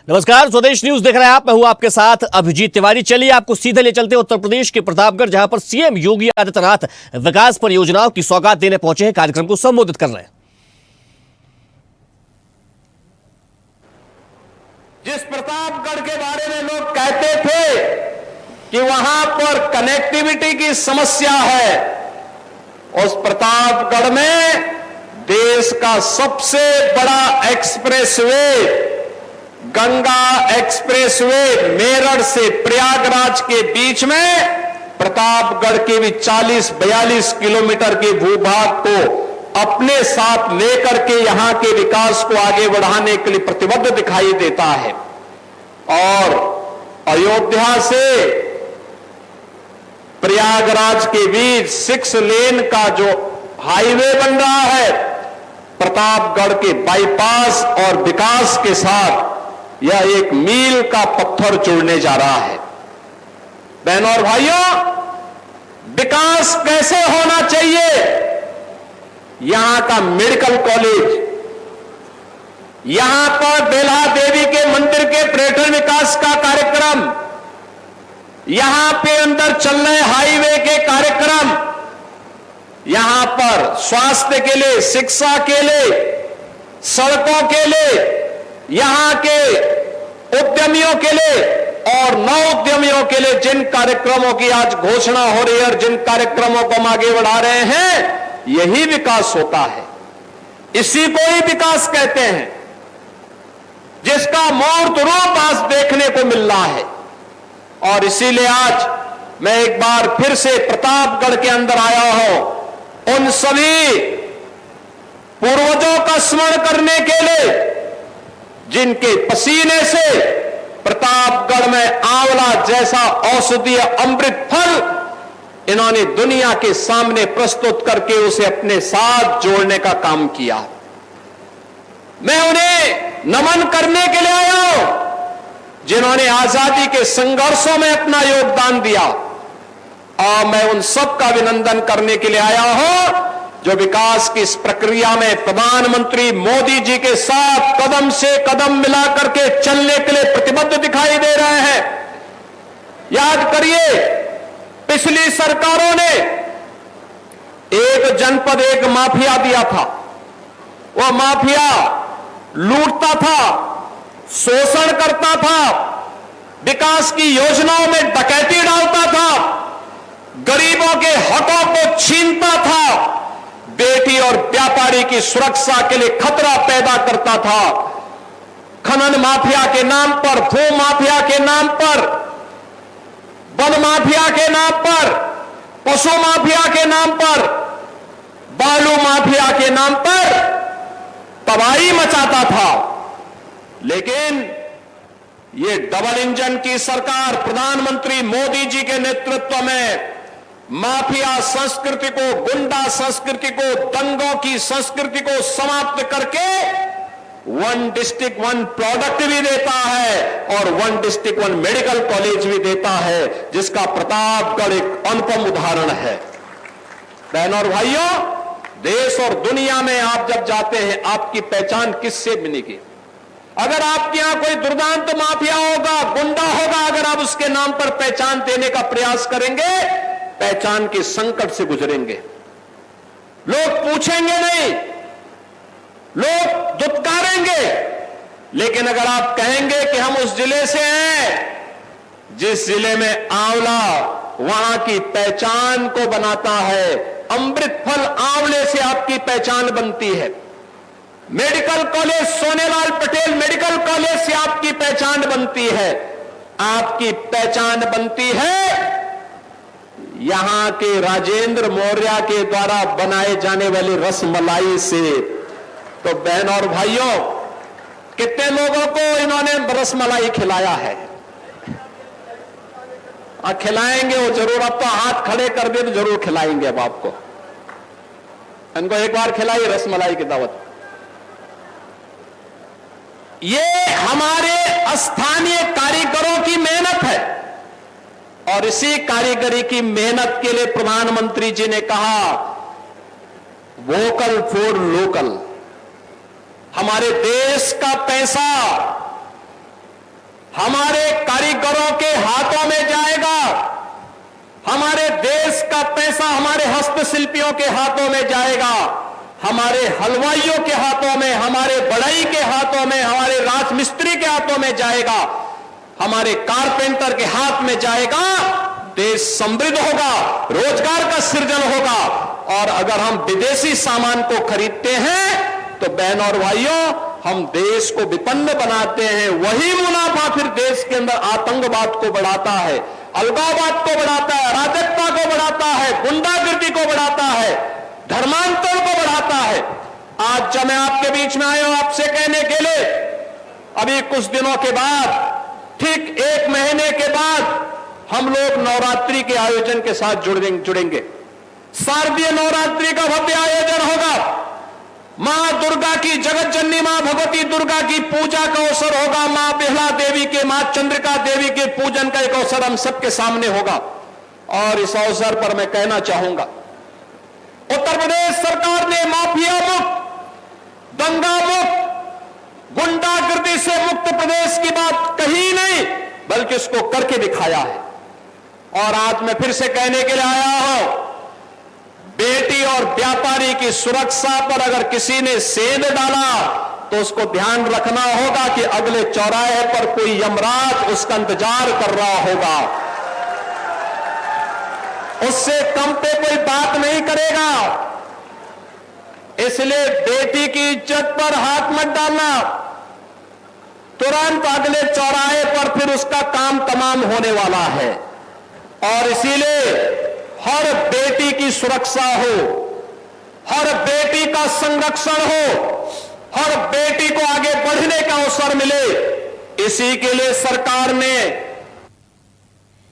नमस्कार, स्वदेश न्यूज देख रहे हैं आप। मैं हूं आपके साथ अभिजीत तिवारी। चलिए आपको सीधे ले चलते हैं उत्तर प्रदेश के प्रतापगढ़, जहां पर सीएम योगी आदित्यनाथ विकास परियोजनाओं की सौगात देने पहुंचे हैं। कार्यक्रम को संबोधित कर रहे हैं। जिस प्रतापगढ़ के बारे में लोग कहते थे कि वहां पर कनेक्टिविटी की समस्या है, उस प्रतापगढ़ में देश का सबसे बड़ा एक्सप्रेसवे गंगा एक्सप्रेसवे मेरठ से प्रयागराज के बीच में प्रतापगढ़ के भी 40-42 किलोमीटर के भूभाग को अपने साथ लेकर के यहां के विकास को आगे बढ़ाने के लिए प्रतिबद्ध दिखाई देता है। और अयोध्या से प्रयागराज के बीच 6 लेन का जो हाईवे बन रहा है, प्रतापगढ़ के बाईपास और विकास के साथ यह एक मील का पत्थर जोड़ने जा रहा है। बहनों और भाइयों, विकास कैसे होना चाहिए? यहां का मेडिकल कॉलेज, यहां पर बेल्हा देवी के मंदिर के पर्यटन विकास का कार्यक्रम, यहां पे अंदर चल रहे हाईवे के कार्यक्रम, यहां पर स्वास्थ्य के लिए, शिक्षा के लिए, सड़कों के लिए, यहां के उद्यमियों के लिए और नव उद्यमियों के लिए जिन कार्यक्रमों की आज घोषणा हो रही है और जिन कार्यक्रमों को हम आगे बढ़ा रहे हैं, यही विकास होता है। इसी को ही विकास कहते हैं, जिसका मूर्त रूप आज देखने को मिल रहा है। और इसीलिए आज मैं एक बार फिर से प्रतापगढ़ के अंदर आया हूं, उन सभी पूर्वजों का स्मरण करने के लिए जिनके पसीने से प्रतापगढ़ में आंवला जैसा औषधीय अमृत फल इन्होंने दुनिया के सामने प्रस्तुत करके उसे अपने साथ जोड़ने का काम किया। मैं उन्हें नमन करने के लिए आया हूं, जिन्होंने आजादी के संघर्षों में अपना योगदान दिया। और मैं उन सब का अभिनंदन करने के लिए आया हूं जो विकास की इस प्रक्रिया में प्रधानमंत्री मोदी जी के साथ कदम से कदम मिला करके चलने के लिए प्रतिबद्ध दिखाई दे रहे हैं। याद करिए, पिछली सरकारों ने एक जनपद एक माफिया दिया था। वह माफिया लूटता था, शोषण करता था, विकास की योजनाओं में डकैती डालता था, गरीबों के हकों को छीनता था, बेटी और व्यापारी की सुरक्षा के लिए खतरा पैदा करता था। खनन माफिया के नाम पर, भू माफिया के नाम पर, वन माफिया के नाम पर, पशु माफिया के नाम पर, बालू माफिया के नाम पर तबाही मचाता था। लेकिन ये डबल इंजन की सरकार प्रधानमंत्री मोदी जी के नेतृत्व में माफिया संस्कृति को, गुंडा संस्कृति को, दंगों की संस्कृति को समाप्त करके 1 डिस्ट्रिक्ट 1 प्रोडक्ट भी देता है और 1 डिस्ट्रिक्ट 1 मेडिकल कॉलेज भी देता है, जिसका प्रतापगढ़ एक अनुपम उदाहरण है। बहनों और भाइयों, देश और दुनिया में आप जब जाते हैं, आपकी पहचान किससे बनेगी? अगर आपके यहां कोई दुर्दांत माफिया होगा, गुंडा होगा, अगर आप उसके नाम पर पहचान देने का प्रयास करेंगे, पहचान के संकट से गुजरेंगे। लोग पूछेंगे नहीं, लोग दुत्कारेंगे। लेकिन अगर आप कहेंगे कि हम उस जिले से हैं जिस जिले में आंवला वहां की पहचान को बनाता है, अमृत फल आंवले से आपकी पहचान बनती है, medical college Sonelal Patel medical college से आपकी पहचान बनती है, आपकी पहचान बनती है यहां के राजेंद्र मौर्य के द्वारा बनाए जाने वाली रसमलाई से। तो बहनों और भाइयों, कितने लोगों को इन्होंने रसमलाई खिलाया है? खिलाएंगे वो जरूर। अब तो हाथ खड़े कर दे तो जरूर खिलाएंगे अब आपको। इनको एक बार खिलाई रसमलाई की दावत। ये हमारे स्थानीय कारीगरों की मेहनत है और इसी कारीगरी की मेहनत के लिए प्रधानमंत्री जी ने कहा वोकल फॉर लोकल। हमारे देश का पैसा हमारे कारीगरों के हाथों में जाएगा, हमारे देश का पैसा हमारे हस्तशिल्पियों के हाथों में जाएगा, हमारे हलवाइयों के हाथों में, हमारे बढ़ई के हाथों में, हमारे राजमिस्त्री के हाथों में जाएगा, हमारे कारपेंटर के हाथ में जाएगा। देश समृद्ध होगा, रोजगार का सृजन होगा। और अगर हम विदेशी सामान को खरीदते हैं तो बहनों और भाइयों, हम देश को विपन्न बनाते हैं। वही मुनाफा फिर देश के अंदर आतंकवाद को बढ़ाता है, अलगाववाद को बढ़ाता है, अराजकता को बढ़ाता है, गुंडागर्दी को बढ़ाता है, धर्मांतर को बढ़ाता है। आज जब मैं आपके बीच में आया हूं आपसे कहने के लिए, अभी कुछ दिनों के बाद, ठीक 1 महीने के बाद हम लोग नवरात्रि के आयोजन के साथ जुड़ेंगे। शारदीय नवरात्रि का भव्य आयोजन होगा। मां दुर्गा की, जगत जननी मां भगवती दुर्गा की पूजा का अवसर होगा। मां बिहला देवी के, मां चंद्रिका देवी के पूजन का एक अवसर हम सबके सामने होगा। और इस अवसर पर मैं कहना चाहूंगा, उत्तर प्रदेश सरकार ने माफिया मुक्त, दंगा मुक्त, गुंडागर्दी से मुक्त प्रदेश की बात कही नहीं, बल्कि इसको करके दिखाया है। और आज मैं फिर से कहने के लिए आया हूं, बेटी और व्यापारी की सुरक्षा पर अगर किसी ने सेंध डाला तो उसको ध्यान रखना होगा कि अगले चौराहे पर कोई यमराज उसका इंतजार कर रहा होगा, उससे कम पे कोई बात नहीं करेगा। इसलिए बेटी की इज्जत पर हाथ मत डालना, तुरंत अगले चौराहे पर फिर उसका काम तमाम होने वाला है। और इसीलिए हर बेटी की सुरक्षा हो, हर बेटी का संरक्षण हो, हर बेटी को आगे बढ़ने का अवसर मिले, इसी के लिए सरकार ने